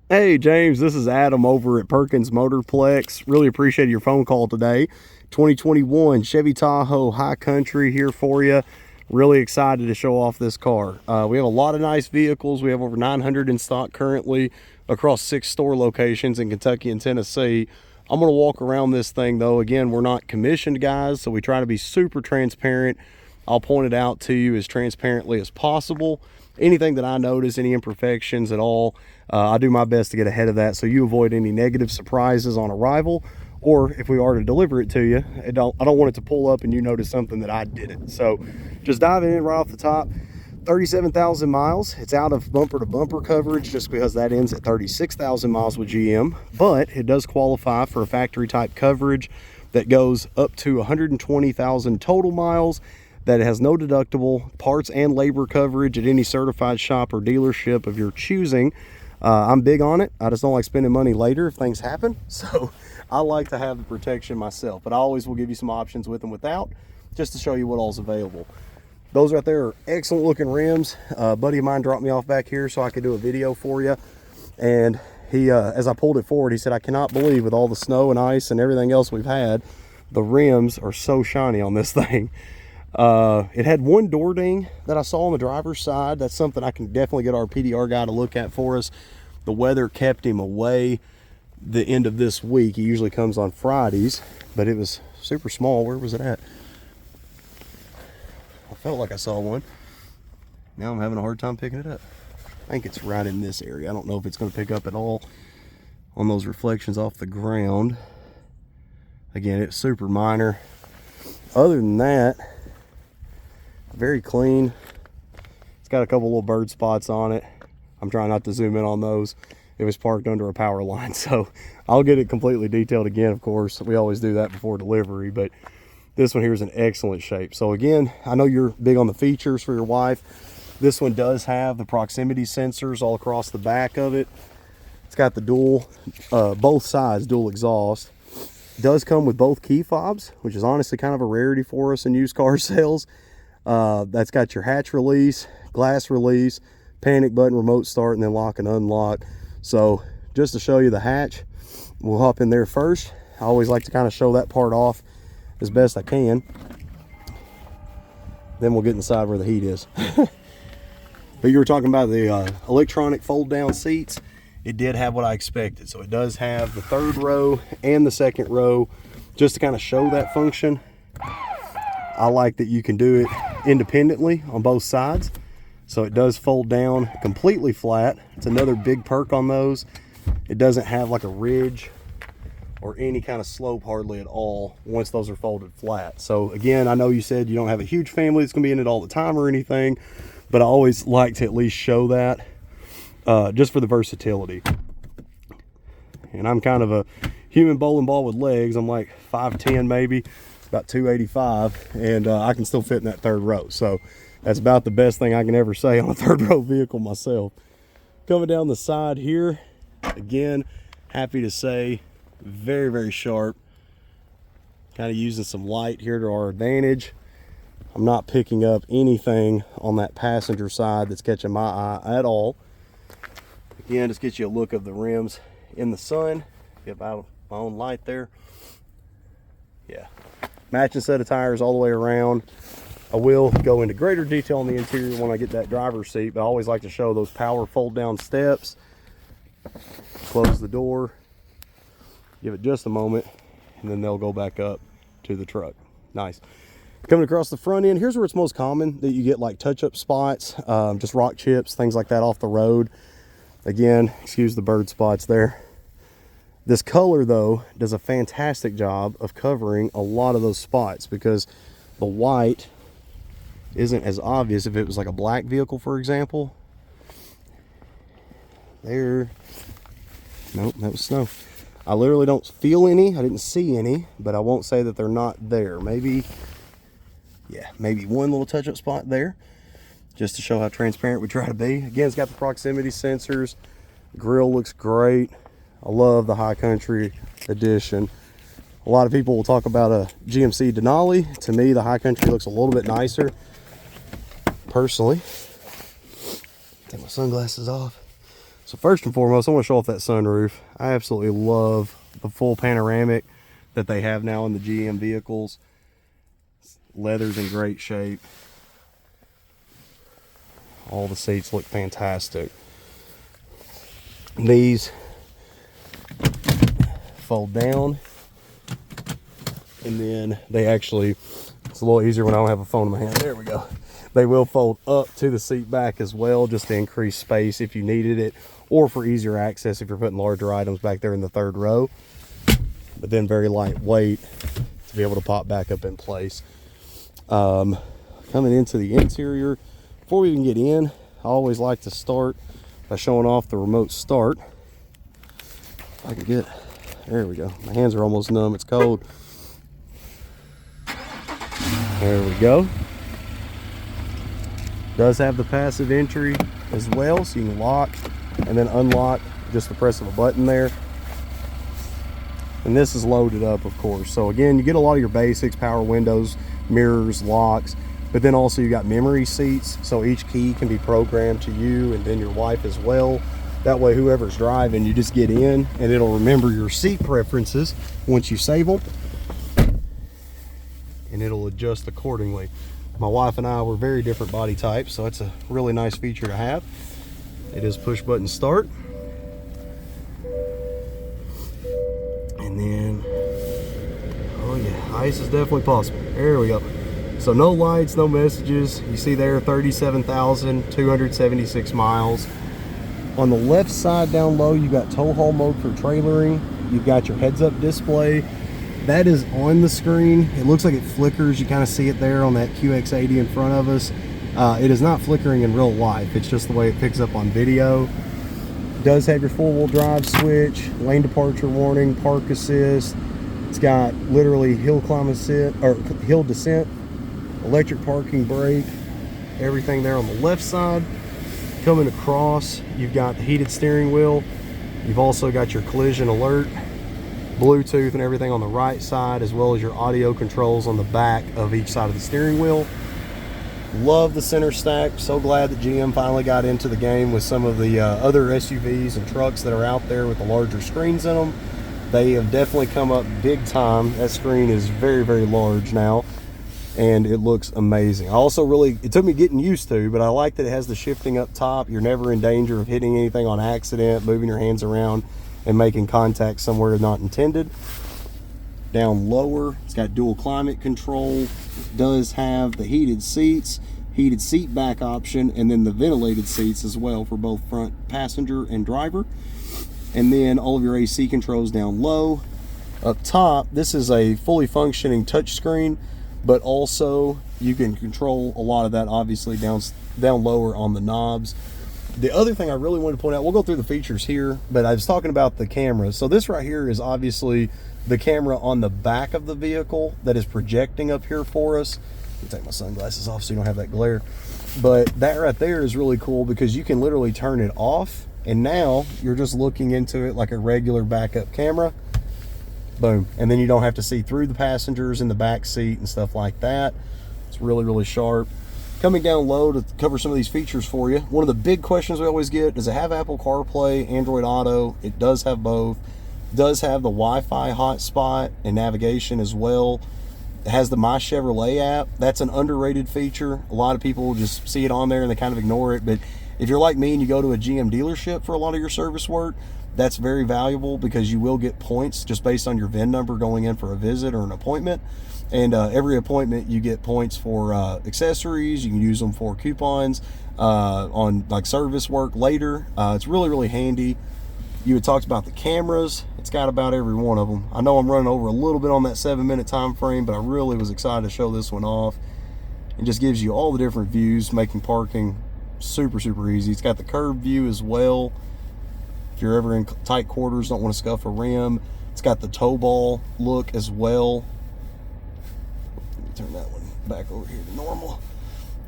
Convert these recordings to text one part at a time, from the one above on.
Hey James, this is Adam over at Perkins Motorplex. Really appreciate your phone call today. 2021 Chevy Tahoe High Country here for you. Really excited to show off this car. We have a lot of nice vehicles. We have over 900 in stock currently across 6 store locations in Kentucky and Tennessee. I'm going to walk around this thing though. Again, we're not commissioned guys, so we try to be super transparent. I'll point it out to you as transparently as possible. Anything that I notice, any imperfections at all, I do my best to get ahead of that so you avoid any negative surprises on arrival, or if we are to deliver it to you, I don't want it to pull up and you notice something that I didn't. So just diving in right off the top. 37,000 miles. It's out of bumper to bumper coverage just because that ends at 36,000 miles with GM, but it does qualify for a factory type coverage that goes up to 120,000 total miles. That has no deductible, parts and labor coverage at any certified shop or dealership of your choosing. I'm big on it. I just don't like spending money later if things happen. So I like to have the protection myself, but I always will give you some options with and without, just to show you what all's available. Those right there are excellent looking rims. A buddy of mine dropped me off back here so I could do a video for you. And he, as I pulled it forward, he said, I cannot believe with all the snow and ice and everything else we've had, the rims are so shiny on this thing. It had one door ding that I saw on the driver's side. That's something I can definitely get our PDR guy to look at for us. The weather kept him away the end of this week. He usually comes on Fridays, but it was super small. Where was it at? I felt like I saw one. Now I'm having a hard time picking it up. I think it's right in this area. I don't know if it's going to pick up at all on those reflections off the ground. Again, it's super minor. Other than that, very clean. It's got a couple little bird spots on it. I'm trying not to zoom in on those. It was parked under a power line, so I'll get it completely detailed again. Of course, we always do that before delivery, but this one here is in excellent shape. So again, I know you're big on the features for your wife. This one does have the proximity sensors all across the back of it. It's got the dual, both sides dual exhaust. Does come with both key fobs, which is honestly kind of a rarity for us in used car sales. That's got your hatch release, glass release, panic button, remote start, and then lock and unlock. So just to show you the hatch, we'll hop in there first. I always like to kind of show that part off as best I can. Then we'll get inside where the heat is. But you were talking about the electronic fold down seats. It did have what I expected. So it does have the third row and the second row, just to kind of show that function. I like that you can do it independently on both sides. So it does fold down completely flat. It's another big perk on those. It doesn't have like a ridge or any kind of slope hardly at all once those are folded flat. So again, I know you said you don't have a huge family that's gonna be in it all the time or anything, but I always like to at least show that just for the versatility. And I'm kind of a human bowling ball with legs. I'm like 5'10" maybe, about 285, and I can still fit in that third row. So that's about the best thing I can ever say on a third row vehicle myself. Coming down the side here, again, happy to say, very, very sharp. Kind of using some light here to our advantage. I'm not picking up anything on that passenger side that's catching my eye at all. Again, just get you a look of the rims in the sun. Get my own light there. Yeah, matching set of tires all the way around. I will go into greater detail on the interior when I get that driver's seat, but I always like to show those power fold down steps. Close the door, give it just a moment, and then they'll go back up to the truck. Nice. Coming across the front end, here's where it's most common that you get like touch-up spots, just rock chips, things like that off the road. Again, excuse the bird spots there. This color though does a fantastic job of covering a lot of those spots because the white isn't as obvious if it was like a black vehicle, for example. There, nope, that was snow. I literally don't feel any, I didn't see any, but I won't say that they're not there. Maybe, yeah, maybe one little touch-up spot there, just to show how transparent we try to be. Again, it's got the proximity sensors. Grill looks great. I love the High Country edition. A lot of people will talk about a GMC Denali. To me, the High Country looks a little bit nicer, personally. Take my sunglasses off. So first and foremost, I want to show off that sunroof. I absolutely love the full panoramic that they have now in the GM vehicles. Leather's in great shape. All the seats look fantastic. These fold down, and then they actually, it's a little easier when I don't have a phone in my hand. There we go. They will fold up to the seat back as well, just to increase space if you needed it, or for easier access if you're putting larger items back there in the third row. But then very lightweight to be able to pop back up in place. Coming into the interior, before we even get in, I always like to start by showing off the remote start. If I can get, there we go. My hands are almost numb, it's cold. There we go. Does have the passive entry as well, so you can lock and then unlock just the press of a button there. And this is loaded up, of course. So again, you get a lot of your basics: power windows, mirrors, locks, but then also you got memory seats, so each key can be programmed to you and then your wife as well. That way whoever's driving, you just get in and it'll remember your seat preferences once you save them, and it'll adjust accordingly. My wife and I were very different body types, so it's a really nice feature to have. It is push button start. And then, oh yeah, ice is definitely possible. There we go. So no lights, no messages. You see there, 37,276 miles. On the left side down low, you got tow haul mode for trailering. You've got your heads up display. That is on the screen. It looks like it flickers. You kind of see it there on that QX80 in front of us. It is not flickering in real life. It's just the way it picks up on video. It does have your four-wheel drive switch, lane departure warning, park assist. It's got literally hill climb assist, or hill descent, electric parking brake, everything there on the left side. Coming across, you've got the heated steering wheel. You've also got your collision alert, Bluetooth and everything on the right side, as well as your audio controls on the back of each side of the steering wheel. Love the center stack. So glad that GM finally got into the game with some of the other SUVs and trucks that are out there with the larger screens in them. They have definitely come up big time. That screen is very, very large now, and it looks amazing. I also really, it took me getting used to, but I like that it has the shifting up top. You're never in danger of hitting anything on accident, moving your hands around and making contact somewhere not intended. Down lower, it's got dual climate control. It does have the heated seats, heated seat back option, and then the ventilated seats as well for both front passenger and driver. And then all of your AC controls down low. Up top, this is a fully functioning touchscreen, but also you can control a lot of that obviously down lower on the knobs. The other thing I really wanted to point out, we'll go through the features here, but I was talking about the camera. So this right here is obviously the camera on the back of the vehicle that is projecting up here for us. Let me take my sunglasses off so you don't have that glare. But that right there is really cool because you can literally turn it off, and now you're just looking into it like a regular backup camera. Boom. And then you don't have to see through the passengers in the back seat and stuff like that. It's really, really sharp. Coming down low to cover some of these features for you. One of the big questions we always get, does it have Apple CarPlay, Android Auto? It does have both. It does have the Wi-Fi hotspot and navigation as well. It has the My Chevrolet app. That's an underrated feature. A lot of people just see it on there and they kind of ignore it. But if you're like me and you go to a GM dealership for a lot of your service work, that's very valuable because you will get points just based on your VIN number going in for a visit or an appointment. And every appointment you get points for accessories. You can use them for coupons on like service work later. It's really, really handy. You had talked about the cameras. It's got about every one of them. I know I'm running over a little bit on that 7-minute time frame, but I really was excited to show this one off. It just gives you all the different views, making parking super, super easy. It's got the curved view as well. If you're ever in tight quarters, don't want to scuff a rim. It's got the tow ball look as well. Let me turn that one back over here to normal.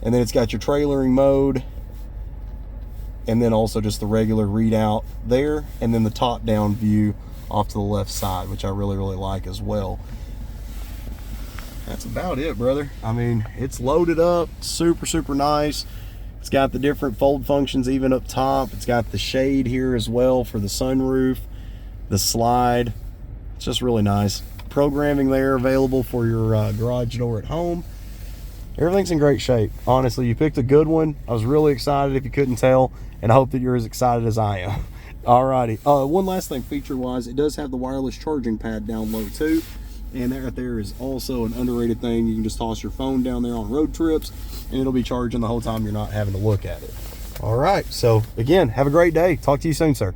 And then it's got your trailering mode, and then also just the regular readout there, and then the top down view off to the left side, which I really, really like as well. That's about it, brother. I mean, it's loaded up, super, super nice. It's got the different fold functions even up top. It's got the shade here as well for the sunroof, the slide. It's just really nice. Programming there available for your garage door at home. Everything's in great shape. Honestly, you picked a good one. I was really excited if you couldn't tell, and I hope that you're as excited as I am. Alrighty. One last thing feature-wise, it does have the wireless charging pad down low too. And that right there is also an underrated thing. You can just toss your phone down there on road trips and it'll be charging the whole time. You're not having to look at it. All right. So again, have a great day. Talk to you soon, sir.